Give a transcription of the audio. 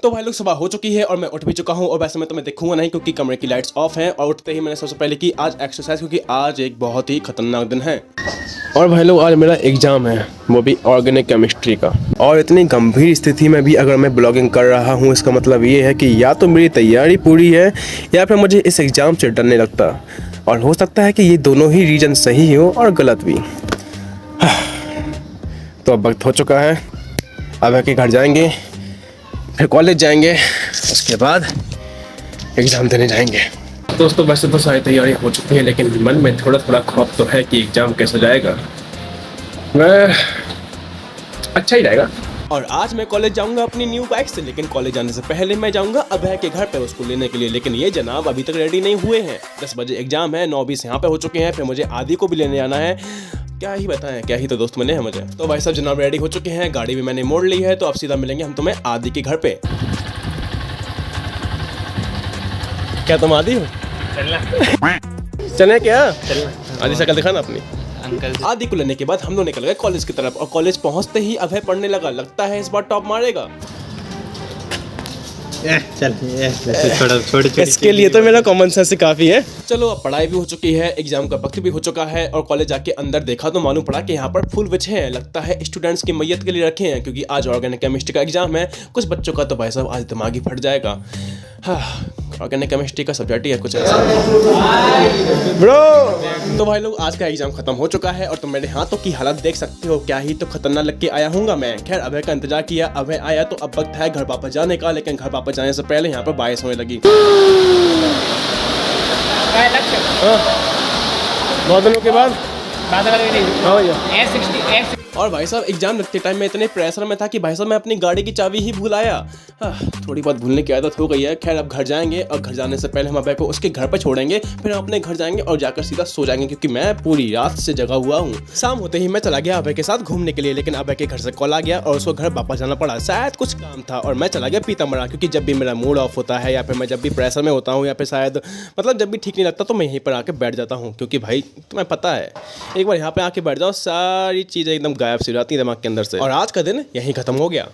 तो भाई लोग सुबह हो चुकी है और मैं उठ भी चुका हूँ और वैसे मैं तुम्हें देखूंगा नहीं क्योंकि कमरे की लाइट्स ऑफ हैं और उठते ही मैंने सबसे पहले की आज एक्सरसाइज क्योंकि आज एक बहुत ही खतरनाक दिन है। और भाई लोग आज मेरा एग्जाम है, वो भी ऑर्गेनिक केमिस्ट्री का। और इतनी गंभीर स्थिति में भी अगर मैं ब्लॉगिंग कर रहा हूँ इसका मतलब ये है कि या तो मेरी तैयारी पूरी है या फिर मुझे इस एग्ज़ाम से डर नहीं लगता। और हो सकता है कि ये दोनों ही रीजन सही हो और गलत भी। तो अब वक्त हो चुका है, अब है कि घर जाएंगे, फिर कॉलेज जाएंगे, उसके बाद एग्ज़ाम देने जाएंगे। दोस्तों वैसे तो सारी तैयारी हो चुकी है लेकिन मन में थोड़ा थोड़ा खौफ तो है कि एग्ज़ाम कैसे जाएगा। मैं अच्छा ही जाएगा। और आज मैं कॉलेज जाऊंगा अपनी न्यू बाइक से, लेकिन कॉलेज जाने से पहले मैं जाऊंगा अभय के घर पे उसको लेने के लिए। लेकिन ये जनाब अभी तक रेडी नहीं हुए हैं। 10 बजे एग्जाम है, 9:20 यहाँ पे हो चुके हैं, फिर मुझे आदि को भी लेने जाना है। क्या ही बताएं, क्या ही तो दोस्त मिले हैं मुझे। तो भाई सब जनाब रेडी हो चुके हैं, गाड़ी भी मैंने मोड़ ली है, तो अब सीधा मिलेंगे हम तुम्हें आदि के घर पे। क्या तुम आदि हो? चलना क्या? चलना। आदि शक्ल दिखा ना अपनी। अंकल आदि को लेने के बाद हम लोग निकल गए कॉलेज की तरफ और कॉलेज पहुंचते ही अभय पढ़ने लगा। लगता है इस बार टॉप मारेगा। चल छोड़ इसके लिए तो मेरा कॉमन सेंस काफी है। चलो अब पढ़ाई भी हो चुकी है, एग्जाम का वक्त भी हो चुका है और कॉलेज जाके अंदर देखा तो मालूम पड़ा कि यहाँ पर फूल बिछे हैं। लगता है स्टूडेंट्स की मैयत के लिए रखे हैं क्योंकि आज ऑर्गेनिक केमिस्ट्री का एग्जाम है। कुछ बच्चों का तो भाई साहब आज दिमाग ही फट जाएगा। ऑर्गेनिक केमिस्ट्री का सब्जेक्ट ही है कुछ ऐसा। ब्रो तो भाई लोग आज का एग्जाम खत्म हो चुका है और तुम मेरे हाथों की हालत देख सकते हो, क्या ही तो खतरनाक लग के आया हूँगा मैं। खैर अभय का इंतजार किया, अभय आया तो अब वक्त है घर वापस जाने का। लेकिन घर वापस जाने से पहले यहाँ पर बारिश होने लगी। बहुत दिनों के बाद और भाई साहब एग्जाम लिखते टाइम में इतने प्रेशर में था कि भाई साहब मैं अपनी गाड़ी की चाबी ही भूल आया। थोड़ी बहुत भूलने की आदत हो गई है। खैर अब घर जाएंगे और घर जाने से पहले हम अभय को उसके घर पर छोड़ेंगे, फिर हम अपने घर जाएंगे और जाकर सीधा सो जाएंगे क्योंकि मैं पूरी रात से जगा हुआ हूँ। शाम होते ही मैं चला गया अभय के साथ घूमने के लिए, लेकिन अभय के घर से कॉल आ गया और उसको घर वापस जाना पड़ा। शायद कुछ काम था और मैं चला गया पीताम्बरा, क्योंकि जब भी मेरा मूड ऑफ होता है या फिर मैं जब भी प्रेशर में होता हूँ या फिर शायद मतलब जब भी ठीक नहीं लगता तो मैं यहीं पर आके बैठ जाता हूँ। क्योंकि भाई तुम्हें पता है एक बार यहाँ पे आके बैठ जाओ सारी चीज़ें एकदम गायब सी हो जाती है दिमाग के अंदर से। और आज का दिन यहीं खत्म हो गया।